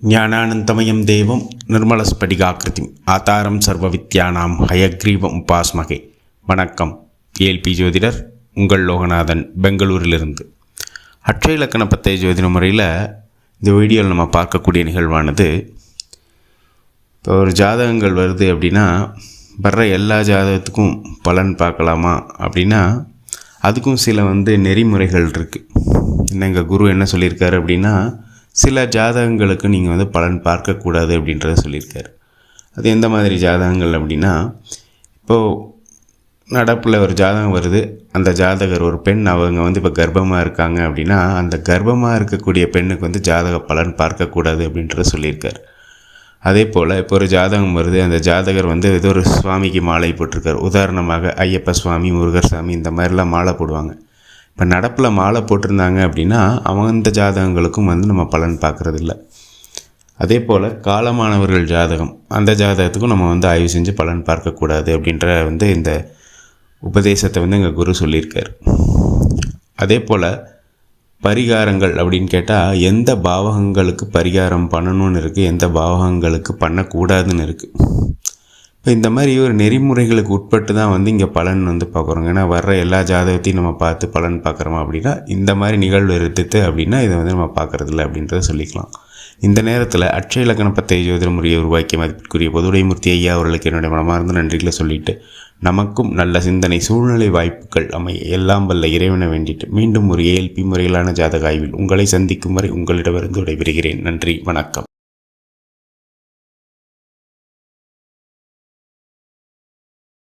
ஞானானந்தமயம் தேவம் நிர்மலஸ்படிகாக்கிருதிம் ஆதாரம் சர்வவித்யானாம் ஹயக்ரீவம் உபாஸ்மகே. வணக்கம். ஏல்பி ஜோதிடர் உங்கள் லோகநாதன், பெங்களூரிலிருந்து. அட்சய இலக்கண பத்தய ஜோதிட முறையில் இந்த வீடியோவில் நம்ம பார்க்கக்கூடிய நிகழ்வானது, இப்போ ஒரு ஜாதகங்கள் வருது அப்படின்னா வர்ற எல்லா ஜாதகத்துக்கும் பலன் பார்க்கலாமா அப்படின்னா அதுக்கும் சில நெறிமுறைகள் இருக்குது. எங்கள் குரு என்ன சொல்லியிருக்காரு அப்படின்னா, சில ஜாதகங்களுக்கு நீங்கள் பலன் பார்க்கக்கூடாது அப்படின்றத சொல்லியிருக்காரு. அது எந்த மாதிரி ஜாதகங்கள் அப்படின்னா, இப்போது நடப்பில் ஒரு ஜாதகம் வருது, அந்த ஜாதகர் ஒரு பெண், அவங்க இப்போ கர்ப்பமாக இருக்காங்க அப்படின்னா அந்த கர்ப்பமாக இருக்கக்கூடிய பெண்ணுக்கு ஜாதக பலன் பார்க்கக்கூடாது அப்படின்றத சொல்லியிருக்கார். அதே போல் இப்போ ஒரு ஜாதகம் வருது, அந்த ஜாதகர் ஏதோ ஒரு சுவாமிக்கு மாலை போட்டிருக்கார். உதாரணமாக ஐயப்ப சுவாமி, முருகர் சாமி, இந்த மாதிரிலாம் மாலை போடுவாங்க. இப்போ நடப்பில் மாலை போட்டிருந்தாங்க அப்படின்னா அந்த ஜாதகங்களுக்கும் நம்ம பலன் பார்க்குறதில்ல. அதே போல் காலமானவர்கள் ஜாதகம், அந்த ஜாதகத்துக்கும் நம்ம ஆய்வு செஞ்சு பலன் பார்க்கக்கூடாது அப்படின்ற இந்த உபதேசத்தை எங்கள் குரு சொல்லியிருக்கார். அதே போல் பரிகாரங்கள் அப்படின்னு கேட்டால் எந்த பாவகங்களுக்கு பரிகாரம் பண்ணணும்னு இருக்குது, எந்த பாவகங்களுக்கு பண்ணக்கூடாதுன்னு இருக்குது. இப்போ இந்த மாதிரி ஒரு நெறிமுறைகளுக்கு உட்பட்டு தான் இங்கே பலன் பார்க்குறோங்க. ஏன்னா வர்ற எல்லா ஜாதகத்தையும் நம்ம பார்த்து பலன் பார்க்குறோமா அப்படின்னா இந்த மாதிரி நிகழ்வு எடுத்துட்டு அப்படின்னா இதை நம்ம பார்க்குறதில்ல அப்படின்றத சொல்லிக்கலாம். இந்த நேரத்தில் அட்சய இலக்கண பத்தய ஜோதிட முறையை உருவாக்கிய மதிப்பிற்குரிய பொதுவுடைமூர்த்தி ஐயா அவர்களுக்கு என்னுடைய மனமார்ந்த நன்றிகளை சொல்லிவிட்டு, நமக்கும் நல்ல சிந்தனை சூழ்நிலை வாய்ப்புகள் அமைய எல்லாம் வல்ல இறைவனை வேண்டிட்டு மீண்டும் ஒரு ஏஎல்பி முறையிலான ஜாதக ஆய்வில் உங்களை சந்திக்கும் வரை உங்களிடமிருந்து விடைபெறுகிறேன். நன்றி, வணக்கம்.